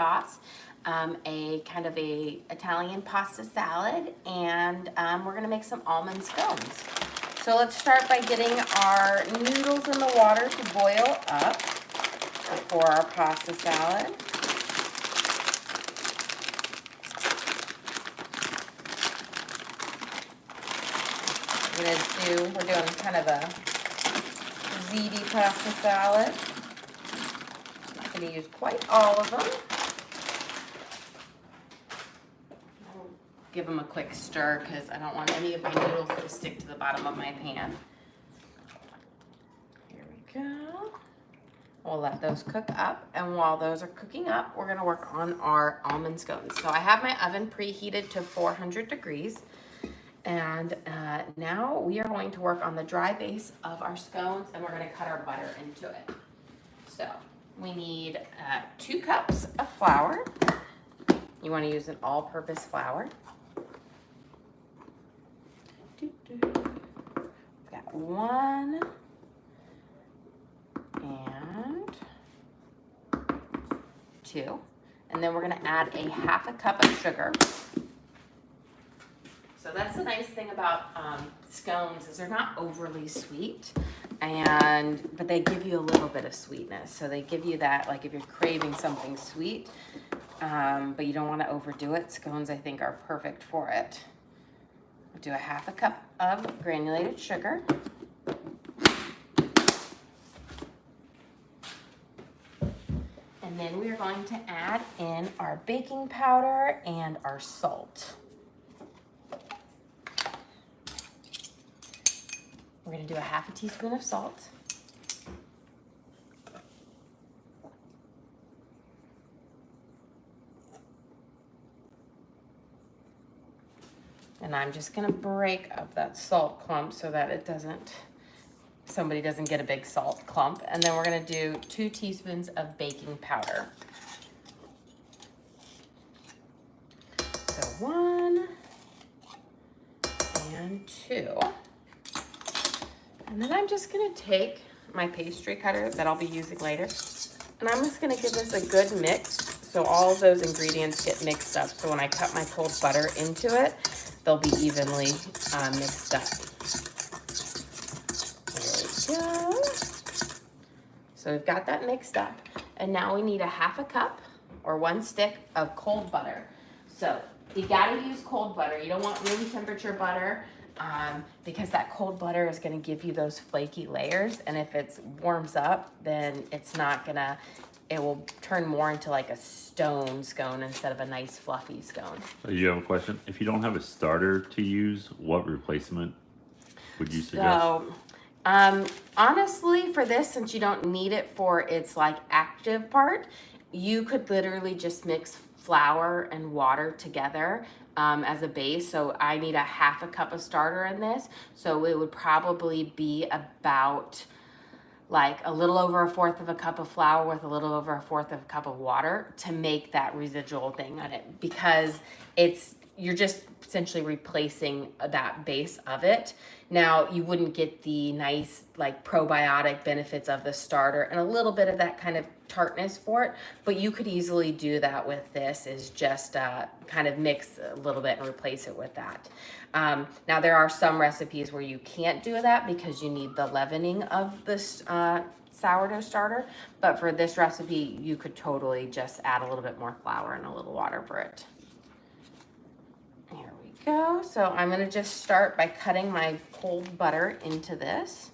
sauce, a kind of a Italian pasta salad, and we're gonna make some almond scones. So let's start by getting our noodles in the water to boil up for our pasta salad. We're doing kind of a ziti pasta salad. I'm gonna use quite all of them. Give them a quick stir because I don't want any of my noodles to stick to the bottom of my pan. Here we go. We'll let those cook up, and while those are cooking up, we're gonna work on our almond scones. So I have my oven preheated to 400 degrees, and now we are going to work on the dry base of our scones, and we're gonna cut our butter into it. So we need 2 cups of flour. You wanna use an all-purpose flour. We've got 1 and 2, and then we're going to add a 1/2 cup of sugar. So that's the nice thing about scones is they're not overly sweet, but they give you a little bit of sweetness. So they give you that, like if you're craving something sweet, but you don't want to overdo it, scones I think are perfect for it. We'll do a 1/2 cup of granulated sugar. And then we are going to add in our baking powder and our salt. We're going to do a 1/2 teaspoon of salt. And I'm just gonna break up that salt clump so that somebody doesn't get a big salt clump. And then we're gonna do 2 teaspoons of baking powder. So 1 and 2. And then I'm just gonna take my pastry cutter that I'll be using later, and I'm just gonna give this a good mix so all of those ingredients get mixed up. So when I cut my cold butter into it, they'll be evenly mixed up. There we go. So we've got that mixed up. And now we need a 1/2 cup or 1 stick of cold butter. So you gotta use cold butter. You don't want room temperature butter because that cold butter is gonna give you those flaky layers. And if it warms up, then it will turn more into like a stone scone instead of a nice fluffy scone. You have a question? If you don't have a starter to use, what replacement would you suggest? So, honestly, for this, since you don't need it for its like active part, you could literally just mix flour and water together as a base. So I need a 1/2 cup of starter in this. So it would probably be about like a little over 1/4 cup of flour with a little over 1/4 cup of water to make that residual thing on it, because you're just essentially replacing that base of it. Now you wouldn't get the nice like probiotic benefits of the starter and a little bit of that kind of tartness for it, but you could easily do that with this, is just kind of mix a little bit and replace it with that. Now there are some recipes where you can't do that because you need the leavening of this sourdough starter, but for this recipe you could totally just add a little bit more flour and a little water for it. There we go. So I'm gonna just start by cutting my cold butter into this.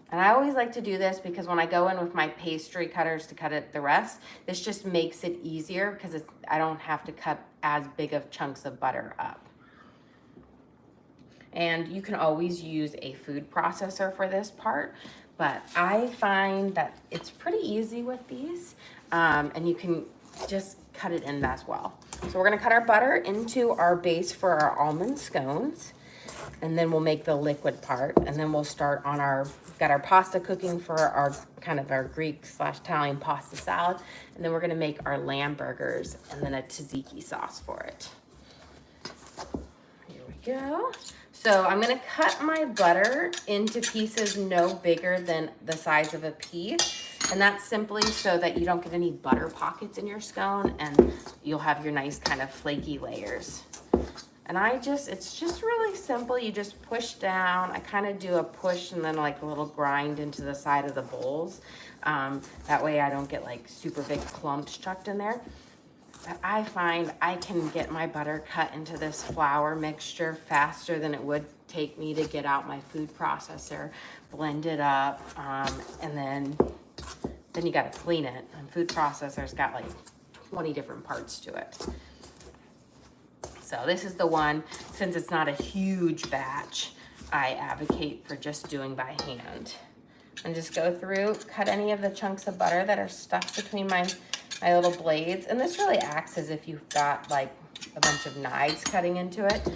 And I always like to do this because when I go in with my pastry cutters to cut it the rest, this just makes it easier because I don't have to cut as big of chunks of butter up. And you can always use a food processor for this part, but I find that it's pretty easy with these, and you can just cut it in as well. So we're gonna cut our butter into our base for our almond scones, and then we'll make the liquid part, and then we'll start on got our pasta cooking for our kind of our Greek/Italian pasta salad, and then we're gonna make our lamb burgers and then a tzatziki sauce for it. Here we go. So I'm gonna cut my butter into pieces no bigger than the size of a pea. And that's simply so that you don't get any butter pockets in your scone and you'll have your nice kind of flaky layers. And it's just really simple. You just push down. I kind of do a push and then like a little grind into the side of the bowls. That way I don't get like super big clumps chucked in there. But I find I can get my butter cut into this flour mixture faster than it would take me to get out my food processor, blend it up, and then you got to clean it. And food processor's got like 20 different parts to it. So this is the one, since it's not a huge batch, I advocate for just doing by hand. And just go through, cut any of the chunks of butter that are stuck between my little blades. And this really acts as if you've got like a bunch of knives cutting into it.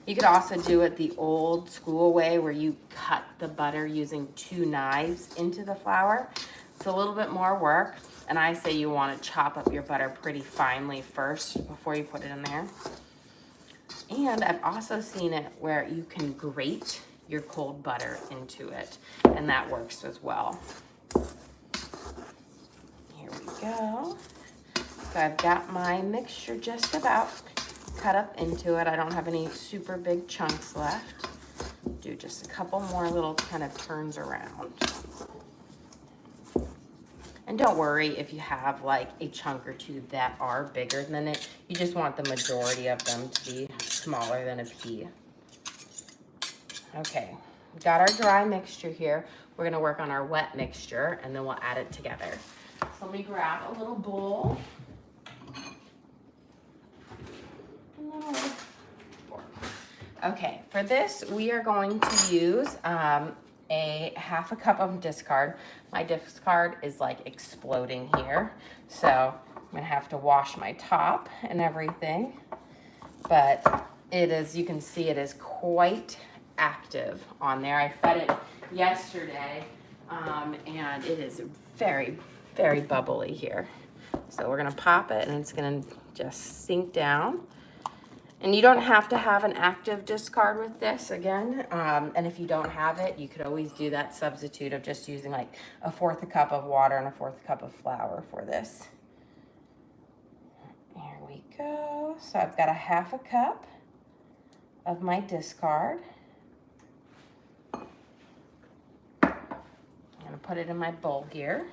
You could also do it the old school way where you cut the butter using 2 knives into the flour. It's a little bit more work. And I say you want to chop up your butter pretty finely first before you put it in there. And I've also seen it where you can grate your cold butter into it, and that works as well. Here we go. So I've got my mixture just about cut up into it. I don't have any super big chunks left. Do just a couple more little kind of turns around. And don't worry if you have like a chunk or two that are bigger than it. You just want the majority of them to be smaller than a pea. Okay, got our dry mixture here. We're gonna work on our wet mixture and then we'll add it together. So let me grab a little bowl. And then a little fork. Okay, for this we are going to use a half a cup of discard. My discard is like exploding here. So I'm gonna have to wash my top and everything. But it is, you can see it is quite active on there. I fed it yesterday and it is very, very bubbly here. So we're gonna pop it and it's gonna just sink down. And you don't have to have an active discard with this again. And if you don't have it, you could always do that substitute of just using like 1/4 cup of water and 1/4 cup of flour for this. There we go. So I've got a 1/2 cup of my discard. I'm gonna put it in my bowl here.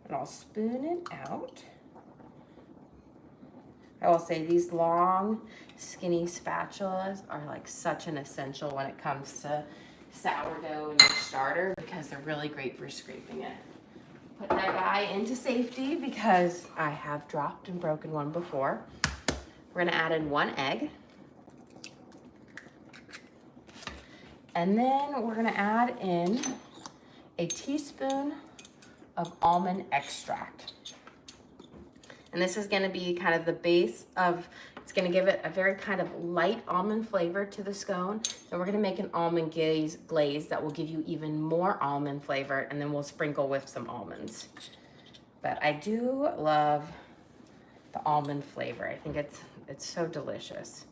And I'll spoon it out. I will say these long, skinny spatulas are like such an essential when it comes to sourdough in your starter because they're really great for scraping it. Put that guy into safety because I have dropped and broken one before. We're gonna add in 1 egg. And then we're gonna add in a teaspoon of almond extract. And this is gonna be kind of the base of, it's gonna give it a very kind of light almond flavor to the scone. And we're gonna make an almond glaze that will give you even more almond flavor, and then we'll sprinkle with some almonds. But I do love the almond flavor. I think it's so delicious.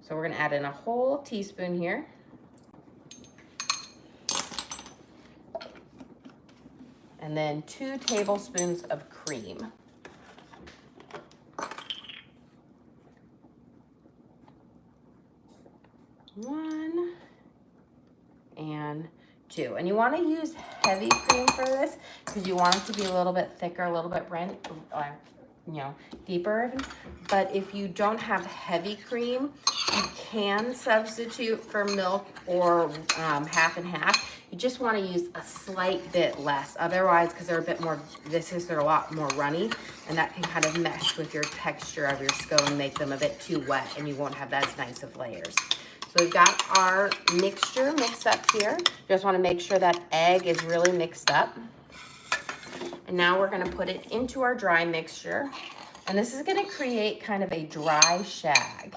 So we're gonna add in a whole teaspoon here. And then 2 tablespoons of cream. 1 and 2. And you want to use heavy cream for this because you want it to be a little bit thicker, a little bit deeper. But if you don't have heavy cream, you can substitute for milk or half and half. You just want to use a slight bit less. Otherwise, because they're a bit more viscous, they're a lot more runny, and that can kind of mesh with your texture of your scone and make them a bit too wet, and you won't have as nice of layers. So we've got our mixture mixed up here. Just want to make sure that egg is really mixed up. And now we're going to put it into our dry mixture. And this is going to create kind of a dry shag.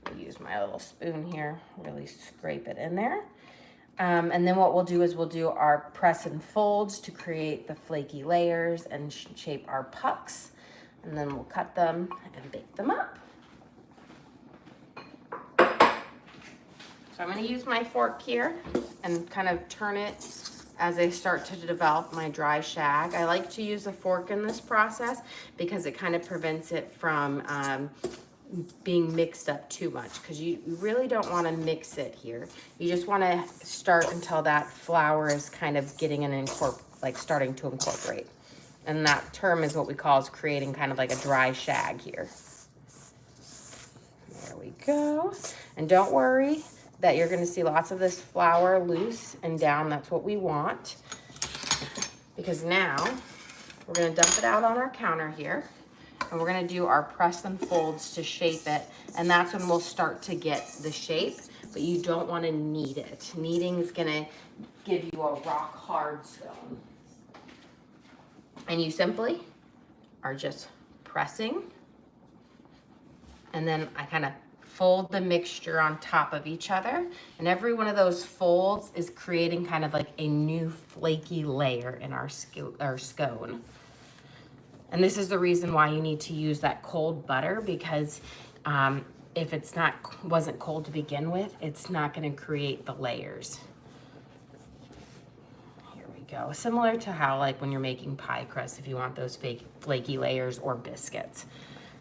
I'll use my little spoon here, really scrape it in there. And then what we'll do is we'll do our press and folds to create the flaky layers and shape our pucks. And then we'll cut them and bake them up. So I'm going to use my fork here and kind of turn it as I start to develop my dry shag. I like to use a fork in this process because it kind of prevents it from being mixed up too much, because you really don't want to mix it here. You just want to start until that flour is kind of getting starting to incorporate. And that term is what we call is creating kind of like a dry shag here. There we go. And don't worry that you're going to see lots of this flour loose and down. That's what we want, because now we're going to dump it out on our counter here, and we're going to do our press and folds to shape it, and that's when we'll start to get the shape. But you don't want to knead it. Kneading is going to give you a rock hard scone. And you simply are just pressing, and then I kind of fold the mixture on top of each other, and every one of those folds is creating kind of like a new flaky layer in our scone. And this is the reason why you need to use that cold butter, because if it's wasn't cold to begin with, it's not going to create the layers. Here we go. Similar to how like when you're making pie crust, if you want those flaky layers, or biscuits.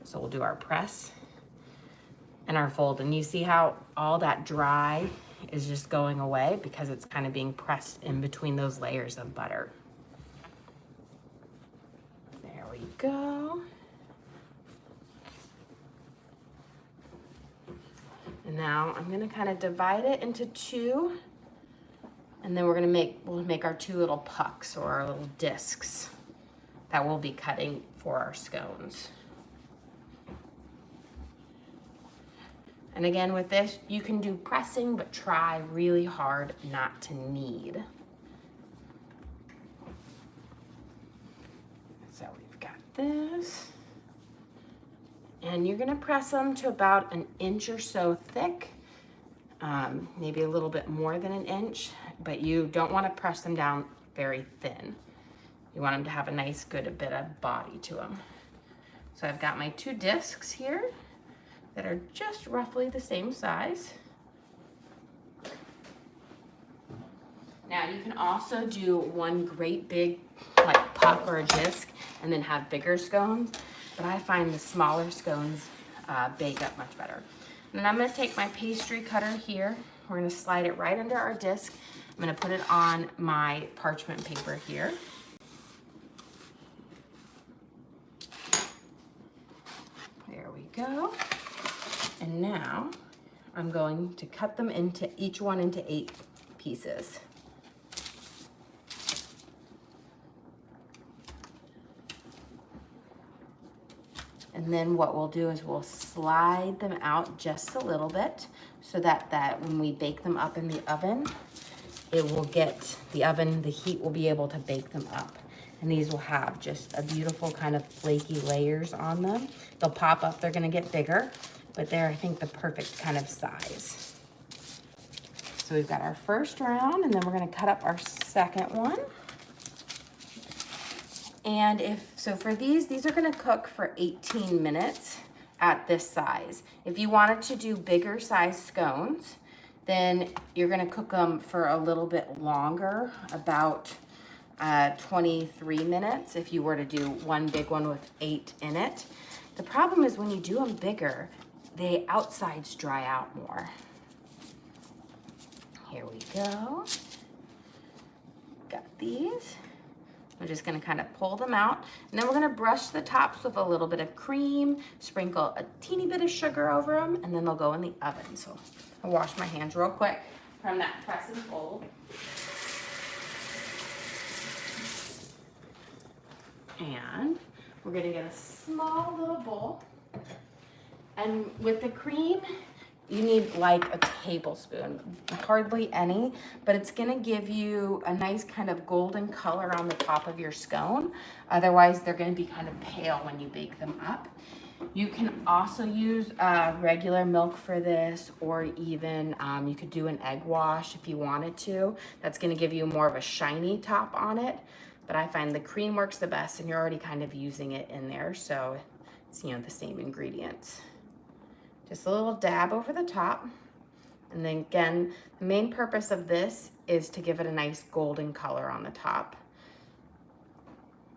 So we'll do our press and our fold, and you see how all that dry is just going away because it's kind of being pressed in between those layers of butter. There we go. And now I'm gonna kind of divide it into two, and then we'll make our two little pucks, or our little discs that we'll be cutting for our scones. And again, with this, you can do pressing, but try really hard not to knead. So we've got this. And you're gonna press them to about an inch or so thick, maybe a little bit more than an inch, but you don't wanna press them down very thin. You want them to have a nice, good bit of body to them. So I've got my two discs here that are just roughly the same size. Now you can also do one great big like puck or a disc and then have bigger scones, but I find the smaller scones bake up much better. And then I'm gonna take my pastry cutter here. We're gonna slide it right under our disc. I'm gonna put it on my parchment paper here. There we go. And now I'm going to cut them into each one into 8 pieces. And then what we'll do is we'll slide them out just a little bit so that when we bake them up in the oven, it will get the heat will be able to bake them up. And these will have just a beautiful kind of flaky layers on them. They'll pop up, they're gonna get bigger, but they're, I think, the perfect kind of size. So we've got our first round, and then we're gonna cut up our second one. And so for these are gonna cook for 18 minutes at this size. If you wanted to do bigger size scones, then you're gonna cook them for a little bit longer, about 23 minutes if you were to do one big one with 8 in it. The problem is when you do them bigger, the outsides dry out more. Here we go. Got these. We're just gonna kind of pull them out, and then we're gonna brush the tops with a little bit of cream, sprinkle a teeny bit of sugar over them, and then they'll go in the oven. So I'll wash my hands real quick from that press and fold. And we're gonna get a small little bowl. And with the cream, you need like a tablespoon, hardly any, but it's gonna give you a nice kind of golden color on the top of your scone. Otherwise, they're gonna be kind of pale when you bake them up. You can also use regular milk for this, or even you could do an egg wash if you wanted to. That's gonna give you more of a shiny top on it. But I find the cream works the best, and you're already kind of using it in there, so it's, you know, the same ingredients. Just a little dab over the top, And then again, the main purpose of this is to give it a nice golden color on the top.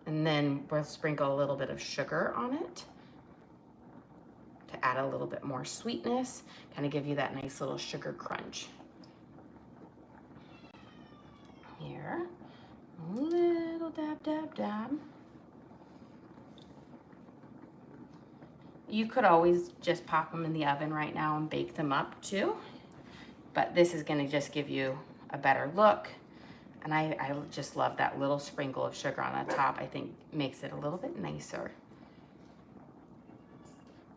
And then we'll sprinkle a little bit of sugar on it to add a little bit more sweetness, kind of give you that nice little sugar crunch. Here, a little dab, dab, dab. You could always just pop them in the oven right now and bake them up too, but this is gonna just give you a better look. And I just love that little sprinkle of sugar on the top. I think makes it a little bit nicer.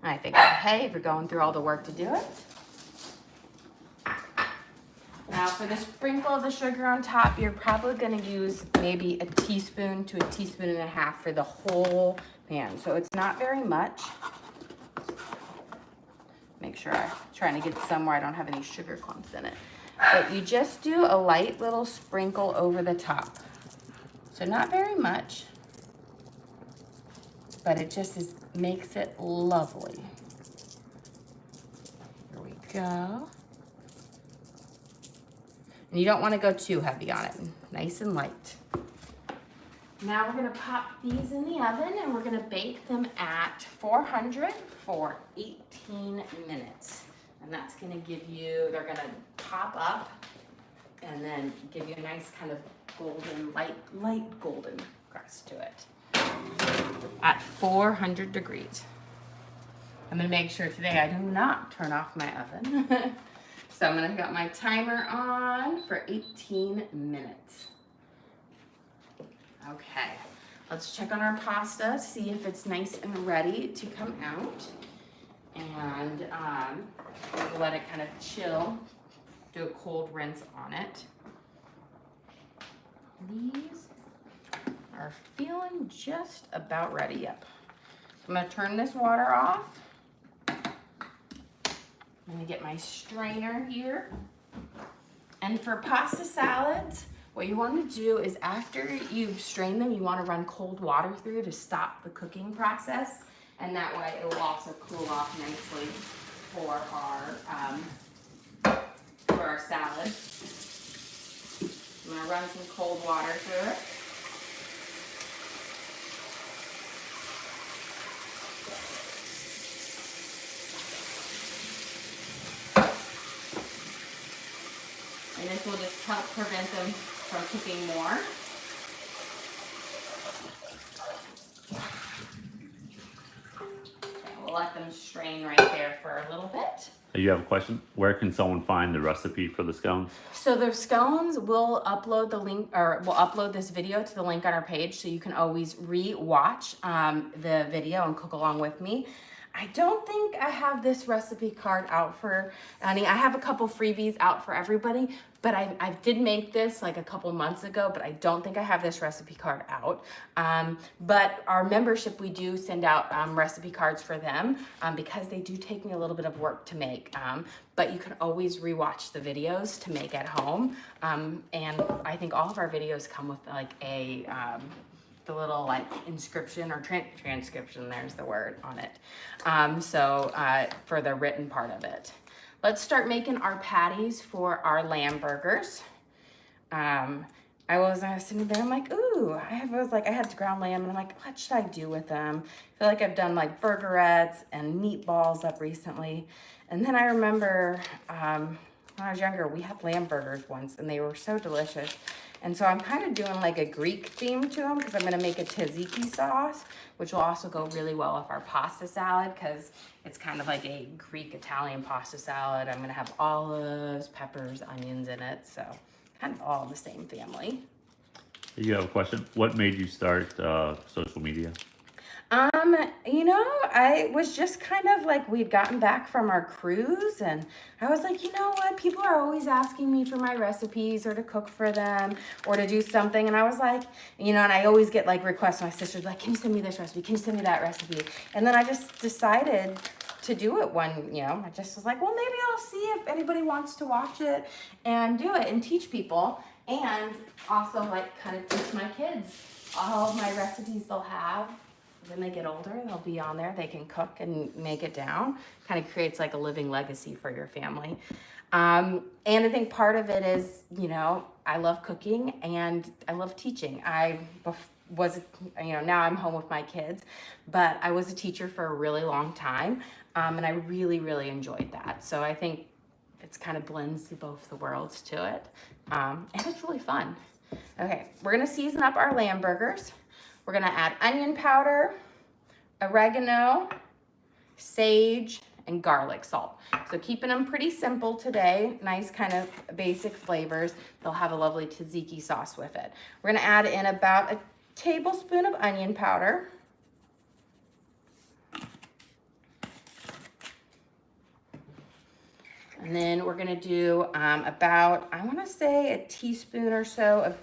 And I figured, hey, if you're going through all the work to do it. Now for the sprinkle of the sugar on top, you're probably gonna use maybe a teaspoon to a teaspoon and a half for the whole pan. So it's not very much. Make sure I'm trying to get somewhere I don't have any sugar clumps in it. But you just do a light little sprinkle over the top. So not very much, but it just makes it lovely. Here we go. And you don't want to go too heavy on it, nice and light. Now we're gonna pop these in the oven and we're gonna bake them at 400 for 18 minutes. And that's gonna give you, they're gonna pop up and then give you a nice kind of golden, light golden crust to it. At 400 degrees. I'm gonna make sure today I do not turn off my oven. So I'm gonna get my timer on for 18 minutes. Okay, let's check on our pasta, see if it's nice and ready to come out. And we'll let it kind of chill, do a cold rinse on it. These are feeling just about ready, yep. So I'm gonna turn this water off. I'm gonna get my strainer here. And for pasta salads, what you want to do is after you've strained them, you want to run cold water through to stop the cooking process. And that way it will also cool off nicely for our salad. I'm going to run some cold water through it. And this will just help prevent them from cooking more. Okay, we'll let them strain right there for a little bit. You have a question? Where can someone find the recipe for the scones? So the scones, we'll upload the link, or we'll upload this video to the link on our page, so you can always re-watch the video and cook along with me. I don't think I have this recipe card out for any. I have a couple freebies out for everybody, but I did make this like a couple months ago, but I don't think I have this recipe card out. But our membership, we do send out recipe cards for them because they do take me a little bit of work to make. But you can always rewatch the videos to make at home. And I think all of our videos come with like the little like inscription or transcription, there's the word on it. For the written part of it. Let's start making our patties for our lamb burgers. I was sitting there, I'm like, ooh, I had ground lamb, and I'm like, what should I do with them? I feel like I've done like burgerettes and meatballs up recently. And then I remember when I was younger, we had lamb burgers once, and they were so delicious. And so I'm kind of doing like a Greek theme to them because I'm going to make a tzatziki sauce, which will also go really well with our pasta salad because it's kind of like a Greek Italian pasta salad. I'm going to have olives, peppers, onions in it. So kind of all the same family. You have a question? What made you start social media? I was just kind of like, we'd gotten back from our cruise, and I was like, you know what? People are always asking me for my recipes or to cook for them or to do something. And I was like, and I always get like requests. My sister's like, can you send me this recipe? Can you send me that recipe? And then I just decided to do it I just was like, well, maybe I'll see if anybody wants to watch it and do it and teach people. And also like kind of teach my kids all of my recipes they'll have. When they get older, they'll be on there. They can cook and make it down. Kind of creates like a living legacy for your family. And I think part of it is, you know, I love cooking and I love teaching. Was, you know, now I'm home with my kids, but I was a teacher for a really long time. And I really, really enjoyed that. So I think it's kind of blends both the worlds to it. And it's really fun. Okay, we're gonna season up our lamb burgers. We're gonna add onion powder, oregano, sage, and garlic salt. So keeping them pretty simple today, nice kind of basic flavors. They'll have a lovely tzatziki sauce with it. We're gonna add in about a tablespoon of onion powder. And then we're gonna do about, I wanna say a teaspoon or so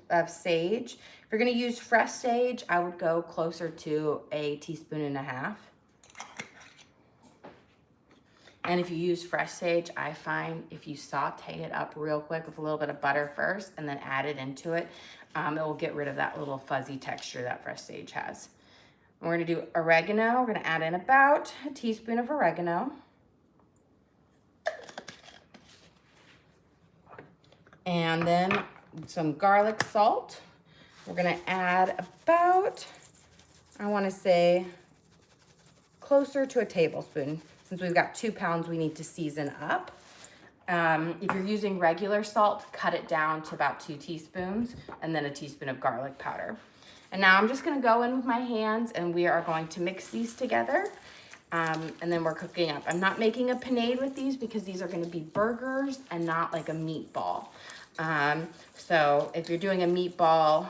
of sage. If you're gonna use fresh sage, I would go closer to a teaspoon and a half. And if you use fresh sage, I find if you saute it up real quick with a little bit of butter first and then add it into it, it will get rid of that little fuzzy texture that fresh sage has. We're gonna do oregano. We're gonna add in about a teaspoon of oregano. And then some garlic salt. We're gonna add about, I wanna say, closer to a tablespoon. Since we've got 2 pounds, we need to season up. If you're using regular salt, cut it down to about 2 teaspoons and then a teaspoon of garlic powder. And now I'm just gonna go in with my hands and we are going to mix these together. And then we're cooking up. I'm not making a panade with these because these are gonna be burgers and not like a meatball. So if you're doing a meatball,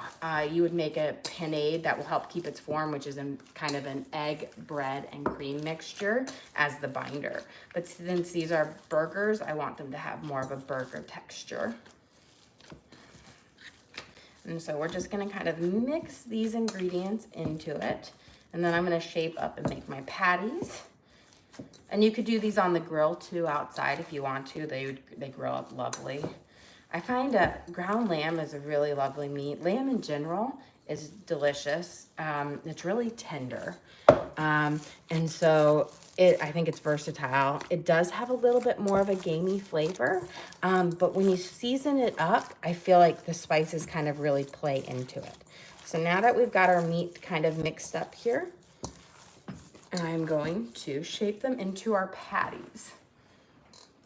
you would make a panade that will help keep its form, which is kind of an egg, bread, and cream mixture as the binder. But since these are burgers, I want them to have more of a burger texture. And so we're just gonna kind of mix these ingredients into it. And then I'm gonna shape up and make my patties. And you could do these on the grill too outside if you want to. They grill up lovely. I find ground lamb is a really lovely meat. Lamb in general is delicious. It's really tender. And so I think it's versatile. It does have a little bit more of a gamey flavor, but when you season it up, I feel like the spices kind of really play into it. So now that we've got our meat kind of mixed up here, I'm going to shape them into our patties.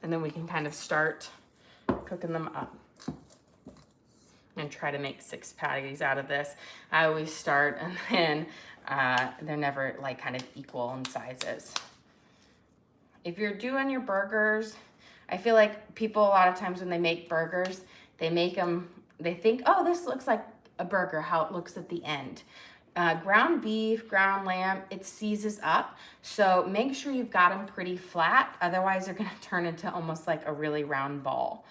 And then we can kind of start cooking them up and try to make 6 patties out of this. I always start and then they're never like kind of equal in sizes. If you're doing your burgers, I feel like people a lot of times when they make burgers, they make them, they think, oh, this looks like a burger, how it looks at the end. Ground beef, ground lamb, it seizes up. So make sure you've got them pretty flat. Otherwise, they're gonna turn into almost like a really round ball.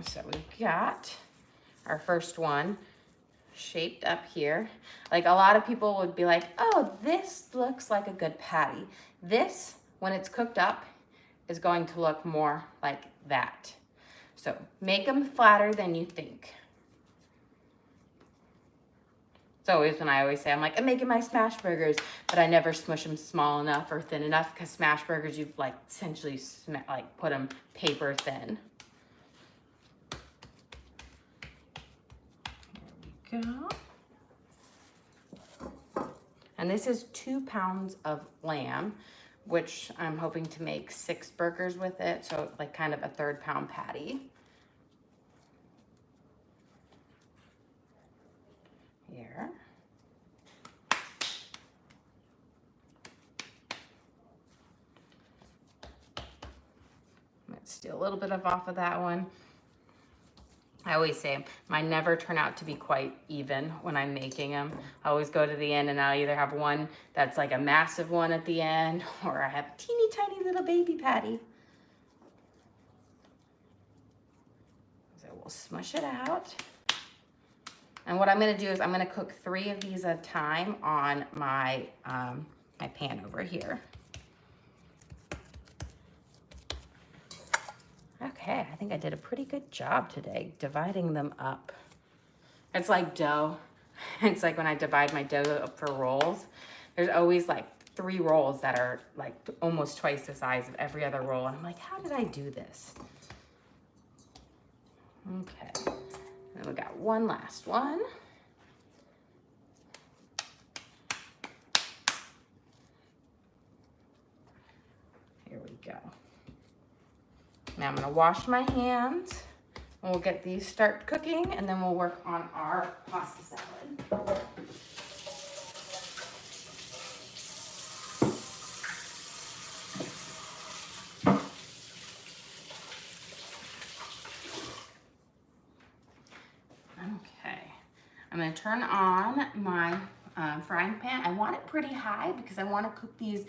So we've got our first one shaped up here. Like a lot of people would be like, oh, this looks like a good patty. This, when it's cooked up, is going to look more like that. So make them flatter than you think. It's always when I always say, I'm like, I'm making my smash burgers, but I never smush them small enough or thin enough because smash burgers, you've like essentially like put them paper thin. There we go. And this is 2 pounds of lamb, which I'm hoping to make 6 burgers with it. So like kind of a 1/3 pound patty. Here. Let's steal a little bit off of that one. I always say mine never turn out to be quite even when I'm making them. I always go to the end and I'll either have one that's like a massive one at the end or I have a teeny tiny little baby patty. So we'll smush it out. And what I'm gonna do is I'm gonna cook 3 of these at a time on my, my pan over here. Okay, I think I did a pretty good job today dividing them up. It's like dough. It's like when I divide my dough up for rolls, there's always like 3 rolls that are like almost twice the size of every other roll. And I'm like, how did I do this? Okay, and we got one last one. Here we go. Now I'm gonna wash my hands and we'll get these start cooking and then we'll work on our pasta salad. Okay, I'm gonna turn on my frying pan. I want it pretty high because I wanna cook these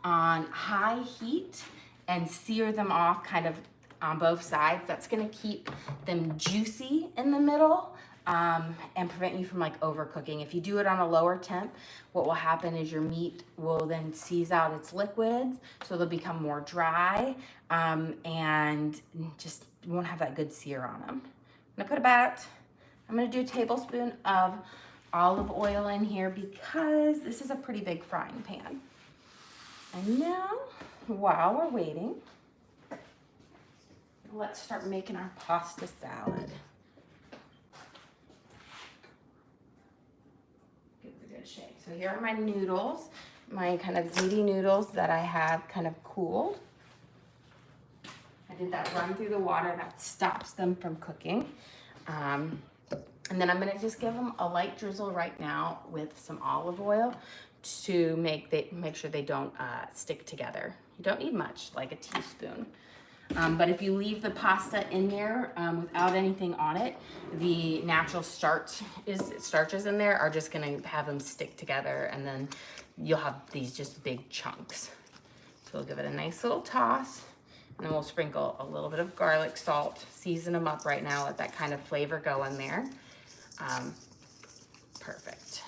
on high heat and sear them off kind of on both sides. That's gonna keep them juicy in the middle and prevent you from like overcooking. If you do it on a lower temp, what will happen is your meat will then seize out its liquids, so they'll become more dry and just won't have that good sear on them. I'm gonna do a tablespoon of olive oil in here because this is a pretty big frying pan. And now, while we're waiting, let's start making our pasta salad. Give it a good shake. So here are my noodles, my kind of ziti noodles that I have kind of cooled. I did that run through the water that stops them from cooking. And then I'm gonna just give them a light drizzle right now with some olive oil to make sure they don't stick together. You don't need much, like a teaspoon. But if you leave the pasta in there without anything on it, the natural starches in there are just gonna have them stick together and then you'll have these just big chunks. So we'll give it a nice little toss and then we'll sprinkle a little bit of garlic salt, season them up right now, let that kind of flavor go in there. Perfect.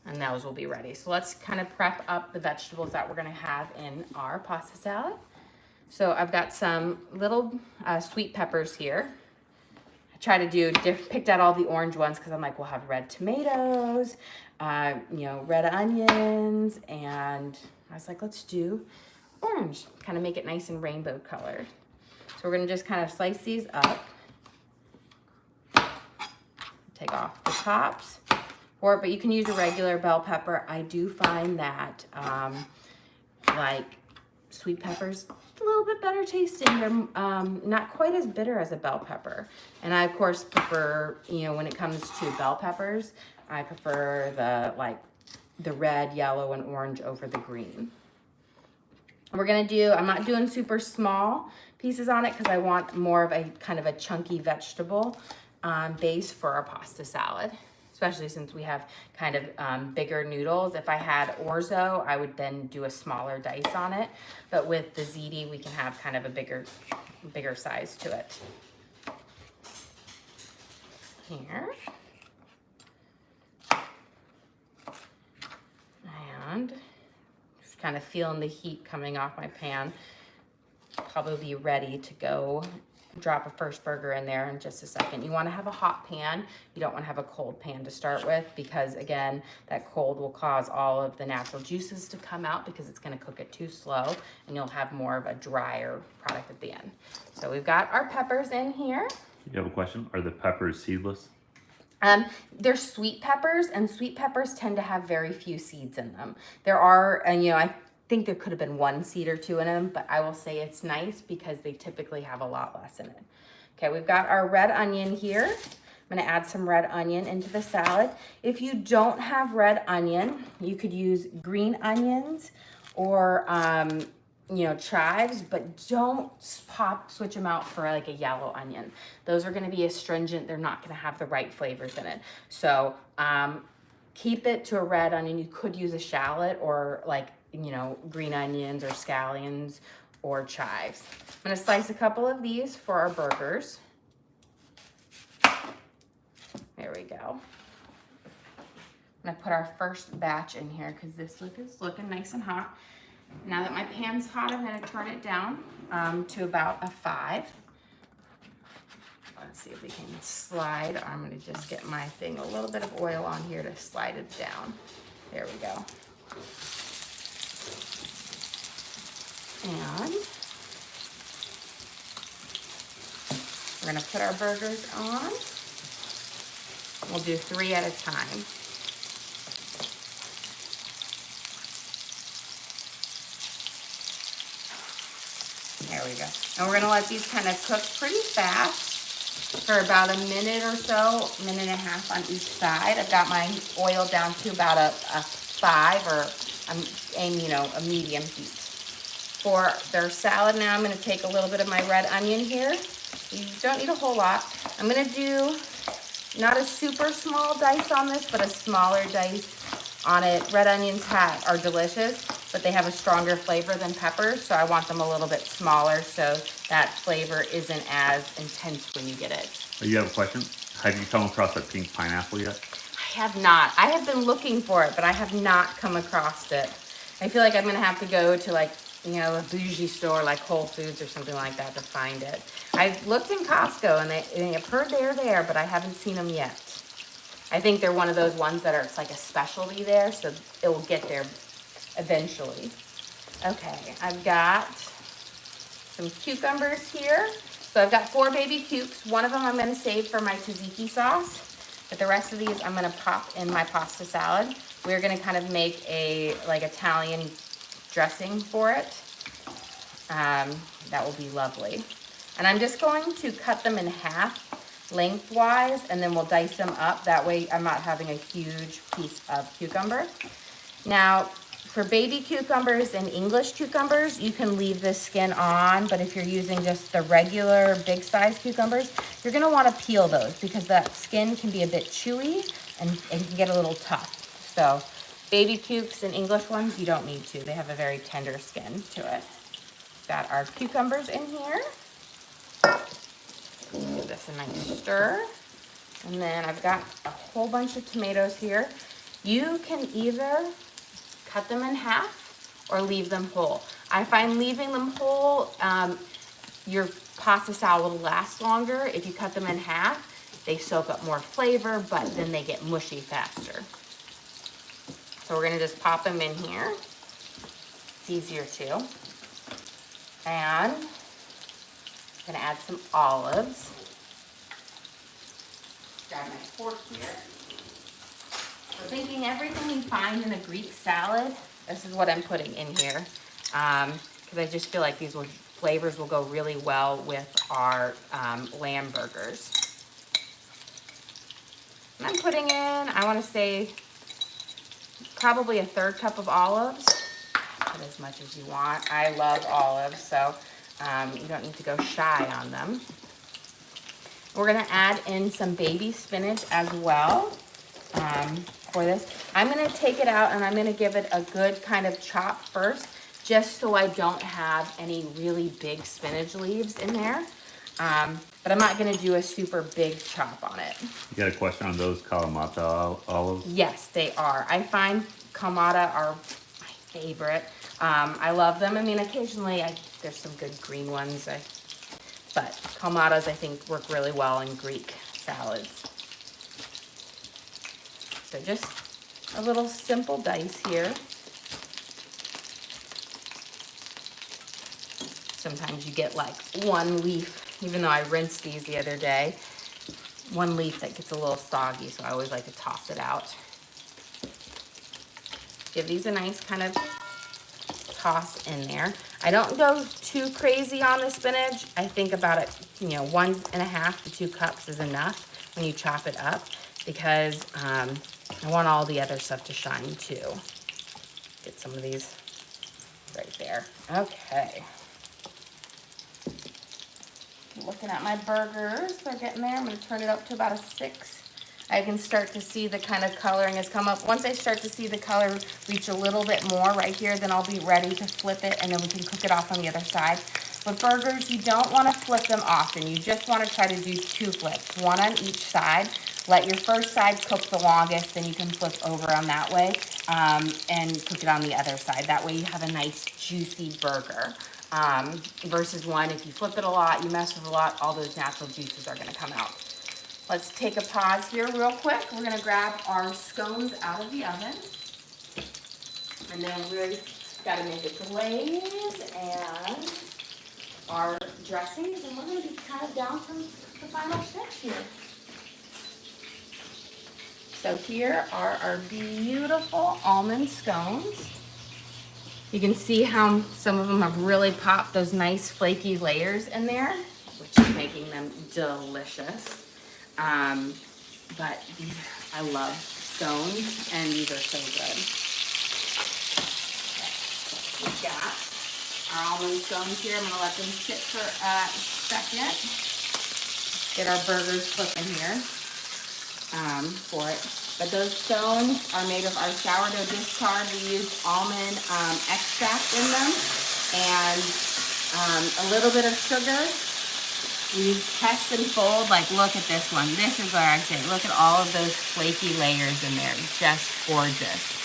And those will be ready. So let's kind of prep up the vegetables that we're gonna have in our pasta salad. So I've got some little sweet peppers here. I try to picked out all the orange ones because I'm like, we'll have red tomatoes, red onions, and I was like, let's do orange, kind of make it nice and rainbow colored. So we're gonna just kind of slice these up. Take off the tops, but you can use a regular bell pepper. I do find that like sweet peppers a little bit better tasting. They're not quite as bitter as a bell pepper. And I of course prefer, when it comes to bell peppers, I prefer the red, yellow, and orange over the green. I'm not doing super small pieces on it because I want more of a kind of a chunky vegetable base for our pasta salad, especially since we have kind of bigger noodles. If I had orzo, I would then do a smaller dice on it. But with the ziti, we can have kind of a bigger size to it. Here. And just kind of feeling the heat coming off my pan. Probably be ready to go drop a first burger in there in just a second. You want to have a hot pan. You don't want to have a cold pan to start with because, again, that cold will cause all of the natural juices to come out because it's going to cook it too slow and you'll have more of a drier product at the end. So we've got our peppers in here. You have a question? Are the peppers seedless? They're sweet peppers, and sweet peppers tend to have very few seeds in them. There are, I think there could have been 1 seed or 2 in them, but I will say it's nice because they typically have a lot less in it. Okay, we've got our red onion here. I'm gonna add some red onion into the salad. If you don't have red onion, you could use green onions or, chives, but don't switch them out for like a yellow onion. Those are gonna be astringent. They're not gonna have the right flavors in it. So keep it to a red onion. You could use a shallot or green onions or scallions or chives. I'm gonna slice a couple of these for our burgers. There we go. I'm gonna put our first batch in here because this is looking nice and hot. Now that my pan's hot, I'm gonna turn it down to about a 5. Let's see if we can slide. I'm gonna just get my thing, a little bit of oil on here to slide it down. There we go. And we're gonna put our burgers on. We'll do 3 at a time. There we go. And we're gonna let these kind of cook pretty fast for about a minute or so, minute and a half on each side. I've got my oil down to about a 5, or I'm aiming, a medium heat. For their salad now, I'm gonna take a little bit of my red onion here. You don't need a whole lot. I'm gonna do not a super small dice on this, but a smaller dice on it. Red onions are delicious, but they have a stronger flavor than peppers, so I want them a little bit smaller so that flavor isn't as intense when you get it. You have a question? Have you come across a pink pineapple yet? I have not. I have been looking for it, but I have not come across it. I feel like I'm gonna have to go to a bougie store like Whole Foods or something like that to find it. I've looked in Costco and I've heard they're there, but I haven't seen them yet. I think they're one of those ones that it's like a specialty there, so it will get there eventually. Okay, I've got some cucumbers here. So I've got 4 baby cukes. One of them I'm gonna save for my tzatziki sauce, but the rest of these I'm gonna pop in my pasta salad. We're gonna kind of make a Italian dressing for it. That will be lovely. And I'm just going to cut them in half lengthwise, and then we'll dice them up. That way I'm not having a huge piece of cucumber. Now, for baby cucumbers and English cucumbers, you can leave the skin on, but if you're using just the regular big size cucumbers, you're gonna wanna peel those because that skin can be a bit chewy and can get a little tough. So baby cukes and English ones, you don't need to. They have a very tender skin to it. Got our cucumbers in here. Give this a nice stir. And then I've got a whole bunch of tomatoes here. You can either cut them in half or leave them whole. I find leaving them whole, your pasta salad will last longer. If you cut them in half, they soak up more flavor, but then they get mushy faster. So we're gonna just pop them in here. It's easier too. And I'm gonna add some olives. Grab my fork here. So thinking everything you find in a Greek salad, this is what I'm putting in here. Because I just feel like these flavors will go really well with our lamb burgers. And I'm putting in, I wanna say, probably a 1/3 cup of olives. Put as much as you want. I love olives, so you don't need to go shy on them. We're gonna add in some baby spinach as well for this. I'm gonna take it out and I'm gonna give it a good kind of chop first, just so I don't have any really big spinach leaves in there. But I'm not gonna do a super big chop on it. You got a question on those Kalamata olives? Yes, they are. I find Kalamata are my favorite. I love them. I mean, occasionally there's some good green ones, but Kalamatas I think work really well in Greek salads. So just a little simple dice here. Sometimes you get like one leaf, even though I rinsed these the other day, one leaf that gets a little soggy, so I always like to toss it out. Give these a nice kind of toss in there. I don't go too crazy on the spinach. I think about it, 1.5 to 2 cups is enough when you chop it up, because I want all the other stuff to shine too. Get some of these right there. Okay. Looking at my burgers, they're getting there. I'm gonna turn it up to about a 6. I can start to see the kind of coloring has come up. Once I start to see the color reach a little bit more right here, then I'll be ready to flip it and then we can cook it off on the other side. With burgers, you don't want to flip them often. You just want to try to do 2 flips, one on each side. Let your first side cook the longest, then you can flip over on that way and cook it on the other side. That way you have a nice juicy burger. Versus one, if you flip it a lot, you mess with a lot, all those natural juices are going to come out. Let's take a pause here real quick. We're going to grab our scones out of the oven. And then we've got to make a glaze and our dressings, and we're going to be kind of down to the final stretch here. So here are our beautiful almond scones. You can see how some of them have really popped those nice flaky layers in there, which is making them delicious. But these, I love scones, and these are so good. Okay. We've got our almond scones here. I'm gonna let them sit for a second. Get our burgers cooking here for it. But those scones are made of our sourdough discard. We use almond extract in them and a little bit of sugar. We press and fold. Like, look at this one. This is where I say, look at all of those flaky layers in there. Just gorgeous.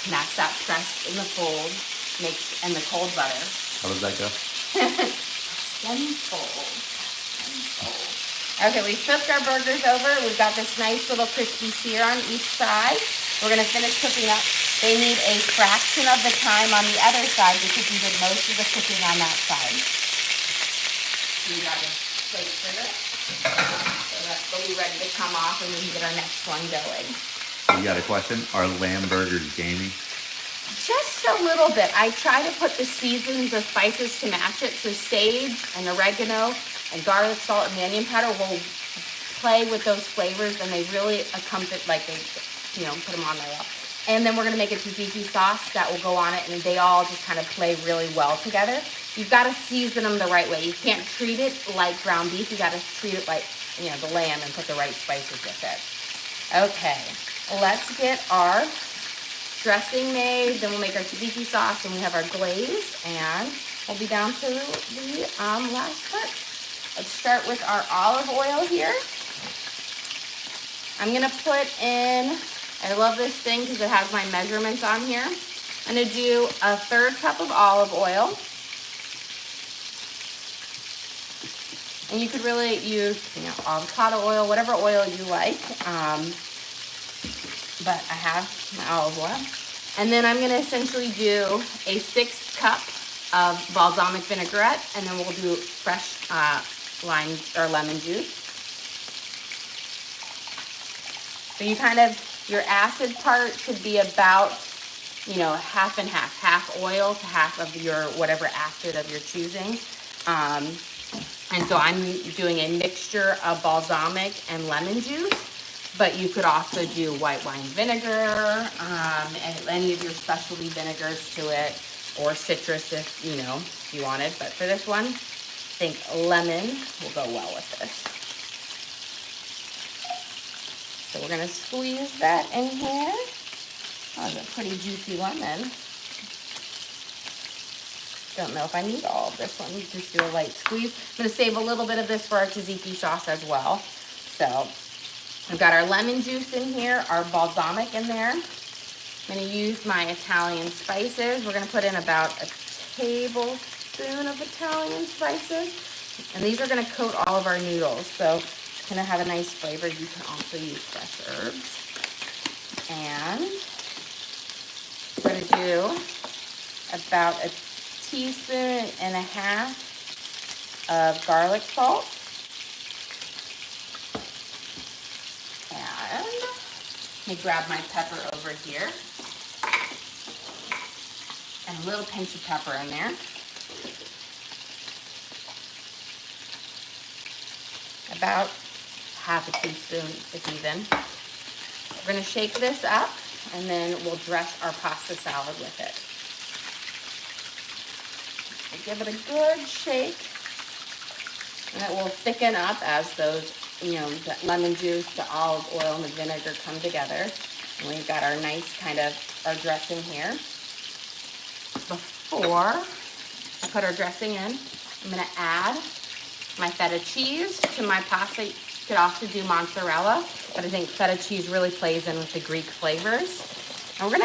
And that's that press in the fold makes, and the cold butter. How does that go? Press and fold. Okay, we flipped our burgers over. We've got this nice little crispy sear on each side. We're gonna finish cooking up. They need a fraction of the time on the other side because we did most of the cooking on that side. We got a plate for this. So they'll be ready to come off and we can get our next one going. You got a question? Are lamb burgers gamey? Just a little bit. I try to put the seasons, the spices to match it. So sage and oregano and garlic, salt, and the onion powder will play with those flavors, and they really accompany, like they, put them on there well. And then we're gonna make a tzatziki sauce that will go on it, and they all just kind of play really well together. You've got to season them the right way. You can't treat it like ground beef. You got to treat it like, the lamb and put the right spices with it. Okay, let's get our dressing made. Then we'll make our tzatziki sauce, and we have our glaze, and we'll be down to the last part. Let's start with our olive oil here. I'm gonna put in, I love this thing because it has my measurements on here. I'm gonna do a 1/3 cup of olive oil. And you could really use, avocado oil, whatever oil you like. But I have my olive oil. And then I'm gonna essentially do a 1/6 cup of balsamic vinaigrette, and then we'll do fresh lime or lemon juice. So you your acid part should be about, half and half oil to half of your whatever acid of your choosing. And so I'm doing a mixture of balsamic and lemon juice, but you could also do white wine vinegar, and any of your specialty vinegars to it, or citrus if you wanted. But for this one, I think lemon will go well with this. So we're gonna squeeze that in here. Oh, it's a pretty juicy lemon. Don't know if I need all of this one. Just do a light squeeze. I'm gonna save a little bit of this for our tzatziki sauce as well. So I've got our lemon juice in here, our balsamic in there. I'm gonna use my Italian spices. We're gonna put in about a tablespoon of Italian spices. And these are gonna coat all of our noodles. So it's gonna have a nice flavor. You can also use fresh herbs. And we're gonna do about a teaspoon and a half of garlic salt. And let me grab my pepper over here. And a little pinch of pepper in there. About half a teaspoon, if even. We're gonna shake this up, and then we'll dress our pasta salad with it. Give it a good shake, and it will thicken up as those, the lemon juice, the olive oil, and the vinegar come together. And we've got our nice our dressing here. Before I put our dressing in, I'm gonna add my feta cheese to my pasta. You could also do mozzarella, but I think feta cheese really plays in with the Greek flavors. And I'm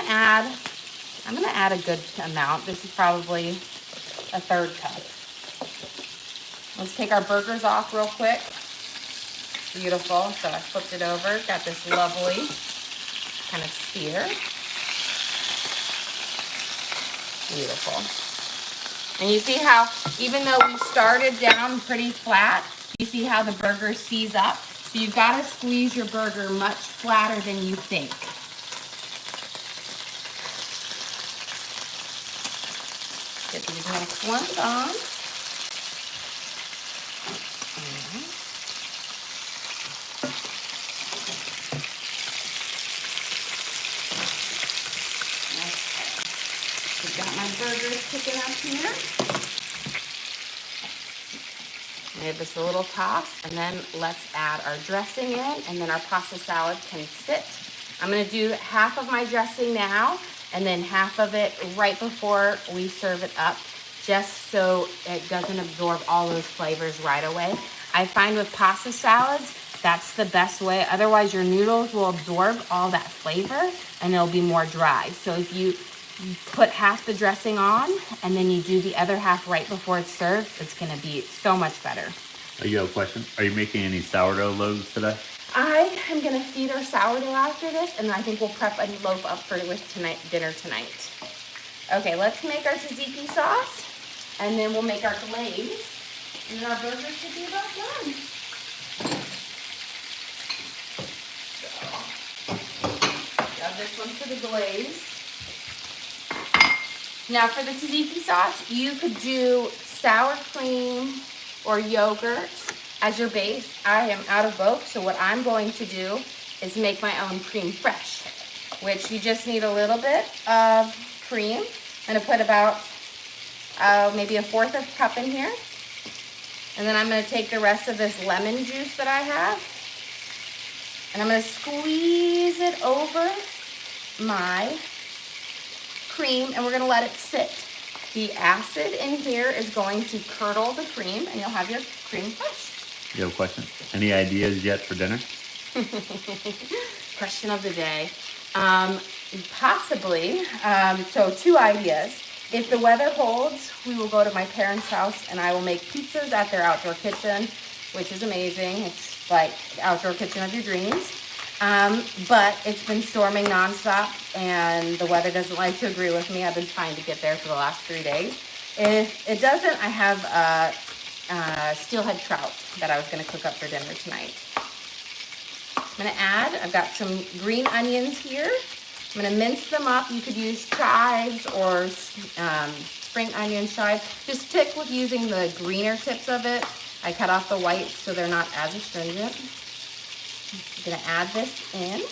gonna add a good amount. This is probably a 1/3 cup. Let's take our burgers off real quick. Beautiful. So I flipped it over. Got this lovely kind of sear. Beautiful. And you see how, even though we started down pretty flat, you see how the burger sees up? So you've got to squeeze your burger much flatter than you think. Get these next ones on. We've got my burgers cooking up here. Give this a little toss, and then let's add our dressing in, and then our pasta salad can sit. I'm gonna do half of my dressing now, and then half of it right before we serve it up, just so it doesn't absorb all those flavors right away. I find with pasta salads, that's the best way. Otherwise, your noodles will absorb all that flavor, and it'll be more dry. So if you put half the dressing on, and then you do the other half right before it's served, it's gonna be so much better. You have a question? Are you making any sourdough loaves today? I am gonna feed our sourdough after this, and I think we'll prep a loaf up for dinner tonight. Okay, let's make our tzatziki sauce, and then we'll make our glaze, and then our burger should be about done. So, got this one for the glaze. Now for the tzatziki sauce, you could do sour cream or yogurt as your base. I am out of both, so what I'm going to do is make my own creme fraiche, which you just need a little bit of cream. I'm gonna put about maybe a fourth of a cup in here. And then I'm gonna take the rest of this lemon juice that I have, and I'm gonna squeeze it over my cream, and we're gonna let it sit. The acid in here is going to curdle the cream, and you'll have your creme fraiche. You have a question? Any ideas yet for dinner? Question of the day. Possibly. So 2 ideas. If the weather holds, we will go to my parents' house, and I will make pizzas at their outdoor kitchen, which is amazing. It's like the outdoor kitchen of your dreams. But it's been storming nonstop, and the weather doesn't like to agree with me. I've been trying to get there for the last 3 days. If it doesn't, I have steelhead trout that I was going to cook up for dinner tonight. I'm going to add, I've got some green onions here. I'm going to mince them up. You could use chives or spring onion chives. Just stick with using the greener tips of it. I cut off the whites so they're not as astringent. I'm going to add this in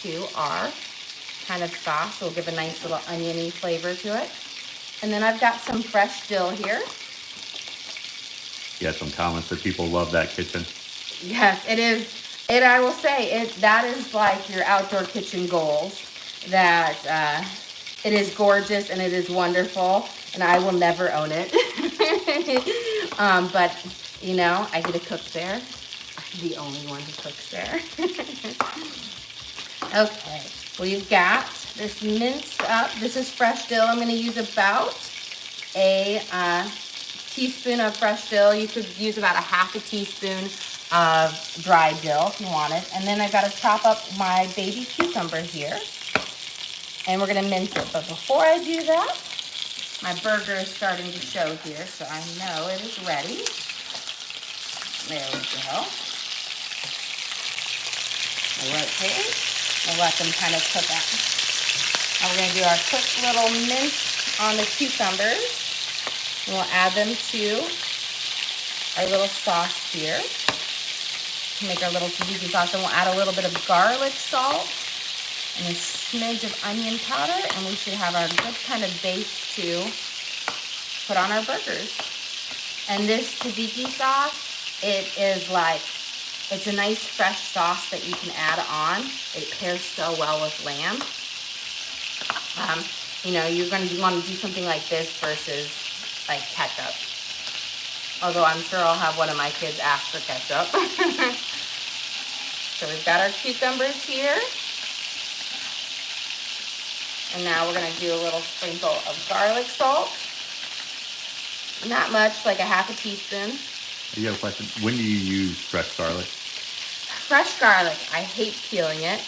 to our kind of sauce. It'll give a nice little oniony flavor to it. And then I've got some fresh dill here. Yeah, some comments that people love that kitchen. Yes, it is. I will say, that is like your outdoor kitchen goals. That it is gorgeous and it is wonderful, and I will never own it. But, you know, I get to cook there. I'm the only one who cooks there. Okay, we've got this minced up. This is fresh dill. I'm going to use about a teaspoon of fresh dill. You could use about a half a teaspoon of dried dill if you wanted. And then I've got to chop up my baby cucumber here. And we're going to mince it. But before I do that, my burger is starting to show here, so I know it is ready. There we go. Rotate. We'll let them kind of cook out. Now we're going to do our quick little mince on the cucumbers. And we'll add them to our little sauce here. Make our little tzatziki sauce, and we'll add a little bit of garlic salt and a smidge of onion powder, and we should have our good kind of base to put on our burgers. And this tzatziki sauce, it is like, it's a nice fresh sauce that you can add on. It pairs so well with lamb. You know, you're going to want to do something like this versus like ketchup. Although I'm sure I'll have one of my kids ask for ketchup. So we've got our cucumbers here. And now we're going to do a little sprinkle of garlic salt. Not much, like a half a teaspoon. You have a question? When do you use fresh garlic? Fresh garlic, I hate peeling it.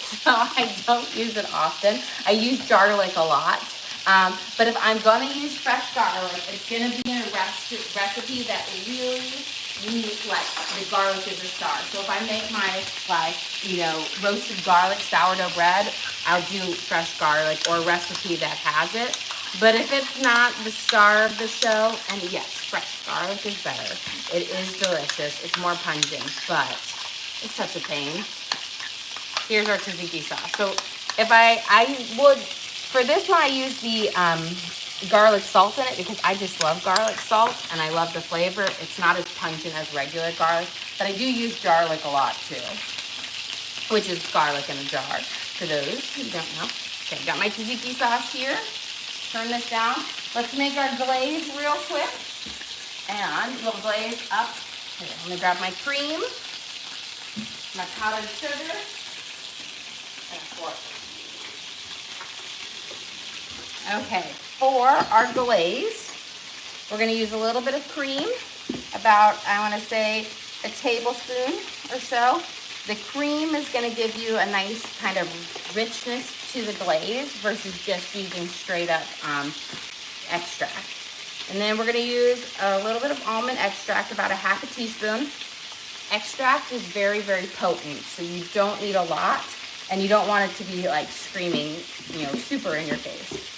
so I don't use it often. I use garlic a lot. But if I'm gonna use fresh garlic, it's gonna be in a recipe that really needs, like, the garlic is a star. So if I make my, like, you know, roasted garlic sourdough bread, I'll do fresh garlic or a recipe that has it. But if it's not the star of the show, and yes, fresh garlic is better. It is delicious. It's more pungent, but it's such a pain. Here's our tzatziki sauce. So if I would, for this one, I use the garlic salt in it because I just love garlic salt and I love the flavor. It's not as pungent as regular garlic, but I do use garlic a lot too, which is garlic in a jar for those who don't know. Okay, got my tzatziki sauce here. Turn this down. Let's make our glaze real quick. And we'll glaze up. Here, I'm gonna grab my cream, my powdered sugar, and a fork. Okay, for our glaze, we're gonna use a little bit of cream, about, I wanna say, a tablespoon or so. The cream is gonna give you a nice kind of richness to the glaze versus just using straight up extract. And then we're gonna use a little bit of almond extract, about a half a teaspoon. Extract is very, very potent, so you don't need a lot, and you don't want it to be like screaming, you know, super in your face.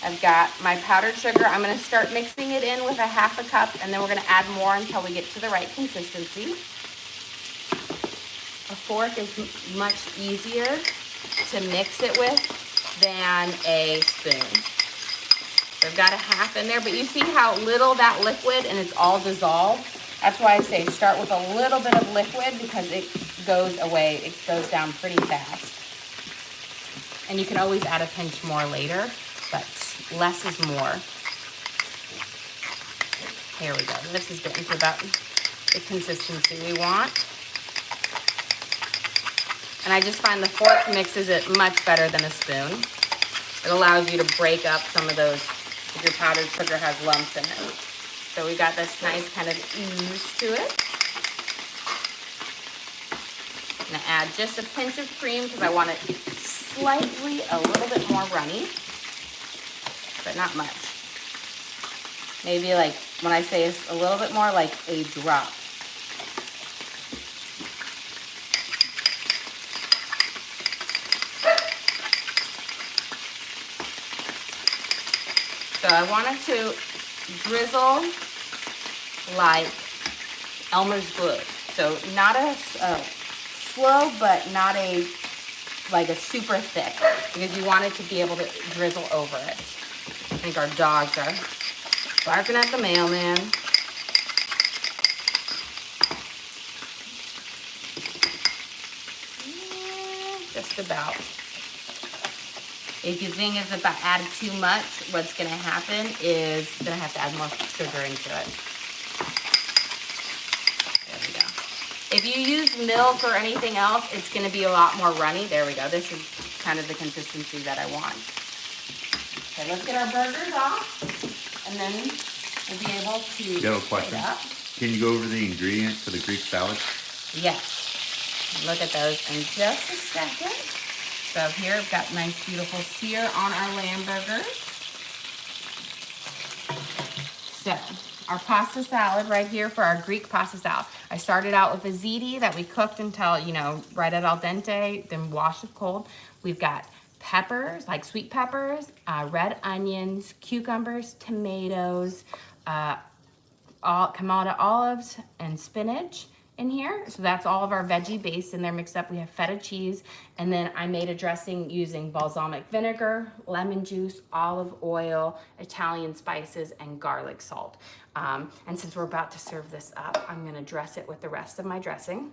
I've got my powdered sugar. I'm gonna start mixing it in with a half a cup, and then we're gonna add more until we get to the right consistency. A fork is much easier to mix it with than a spoon. So I've got a half in there, but you see how little that liquid and it's all dissolved? That's why I say start with a little bit of liquid because it goes away, it goes down pretty fast. And you can always add a pinch more later, but less is more. Here we go. This is getting to about the consistency we want. And I just find the fork mixes it much better than a spoon. It allows you to break up some of those, if your powdered sugar has lumps in it. So we got this nice kind of ooze to it. I'm gonna add just a pinch of cream because I want it slightly a little bit more runny, but not much. Maybe like, when I say it's a little bit more, like a drop. So I want it to drizzle like Elmer's glue. So not a slow, but not like a super thick, because you want it to be able to drizzle over it. I think our dogs are barking at the mailman. Just about. If you think it's about added too much, what's gonna happen is you're gonna have to add more sugar into it. There we go. If you use milk or anything else, it's gonna be a lot more runny. There we go. This is kind of the consistency that I want. Okay, let's get our burgers off, and then we'll be able to You have a question? Can you go over the ingredients for the Greek salad? Yes. Look at those in just a second. So here I've got nice beautiful sear on our lamb burgers. So our pasta salad right here for our Greek pasta salad. I started out with a ziti that we cooked until, you know, right at al dente, then washed with cold. We've got peppers, like sweet peppers, red onions, cucumbers, tomatoes, Kamada olives, and spinach in here. So that's all of our veggie base in there mixed up. We have feta cheese, and then I made a dressing using balsamic vinegar, lemon juice, olive oil, Italian spices, and garlic salt. And since we're about to serve this up, I'm gonna dress it with the rest of my dressing.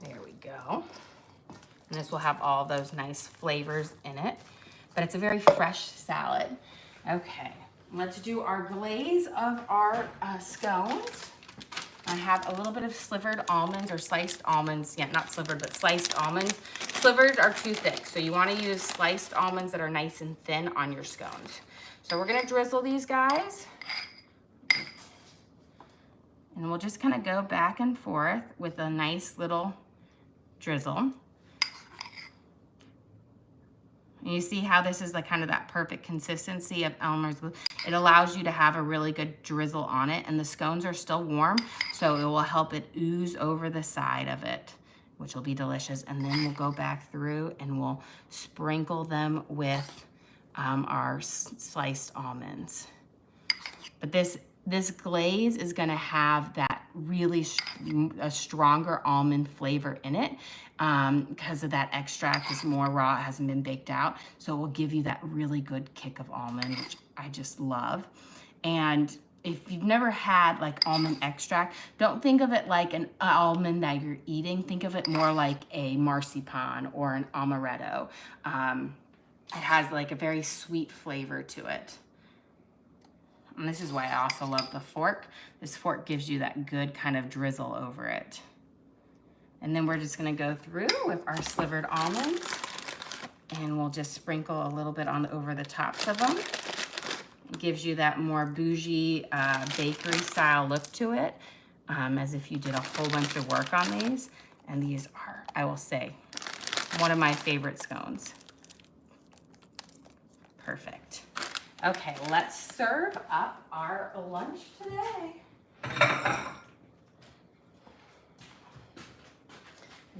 There we go. And this will have all those nice flavors in it, but it's a very fresh salad. Okay, let's do our glaze of our scones. I have a little bit of slivered almonds or sliced almonds. Yeah, not slivered, but sliced almonds. Slivered are too thick, so you want to use sliced almonds that are nice and thin on your scones. So we're gonna drizzle these guys. And we'll just kind of go back and forth with a nice little drizzle. And you see how this is like kind of that perfect consistency of Elmer's glue. It allows you to have a really good drizzle on it, and the scones are still warm, so it will help it ooze over the side of it, which will be delicious. And then we'll go back through and we'll sprinkle them with our sliced almonds. But this glaze is gonna have that really a stronger almond flavor in it because of that extract is more raw, it hasn't been baked out. So it will give you that really good kick of almond, which I just love. And if you've never had like almond extract, don't think of it like an almond that you're eating. Think of it more like a marzipan or an amaretto. It has like a very sweet flavor to it. And this is why I also love the fork. This fork gives you that good kind of drizzle over it. And then we're just gonna go through with our slivered almonds, and we'll just sprinkle a little bit on over the tops of them. It gives you that more bougie bakery style look to it, as if you did a whole bunch of work on these. And these are, I will say, one of my favorite scones. Perfect. Okay, let's serve up our lunch today.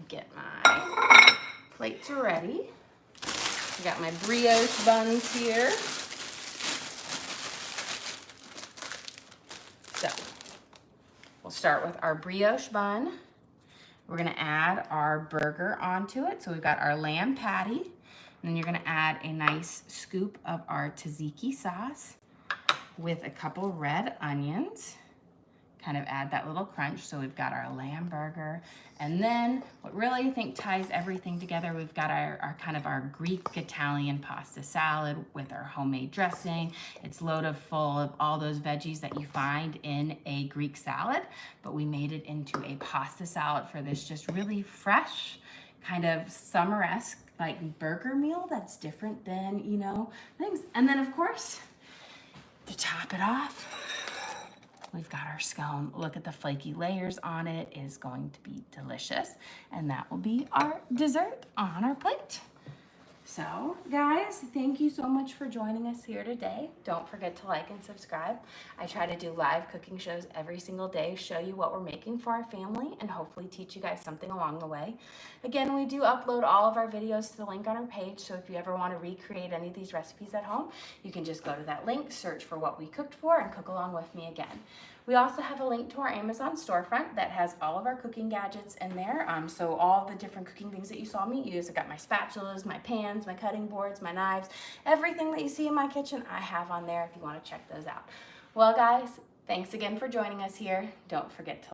Get my plates ready. I got my brioche buns here. So, we'll start with our brioche bun. We're gonna add our burger onto it. So we've got our lamb patty. And then you're gonna add a nice scoop of our tzatziki sauce with a couple red onions. Kind of add that little crunch. So we've got our lamb burger. And then what really I think ties everything together, we've got our kind of our Greek Italian pasta salad with our homemade dressing. It's loaded full of all those veggies that you find in a Greek salad, but we made it into a pasta salad for this just really fresh, kind of summer-esque like burger meal that's different than, you know, things. And then of course, to top it off, we've got our scone. Look at the flaky layers on it. It is going to be delicious. And that will be our dessert on our plate. So guys, thank you so much for joining us here today. Don't forget to like and subscribe. I try to do live cooking shows every single day, show you what we're making for our family, and hopefully teach you guys something along the way. Again, we do upload all of our videos to the link on our page, so if you ever want to recreate any of these recipes at home, you can just go to that link, search for what we cooked for, and cook along with me again. We also have a link to our Amazon storefront that has all of our cooking gadgets in there. So all the different cooking things that you saw me use. I got my spatulas, my pans, my cutting boards, my knives, everything that you see in my kitchen, I have on there if you want to check those out. Well, guys, thanks again for joining us here. Don't forget to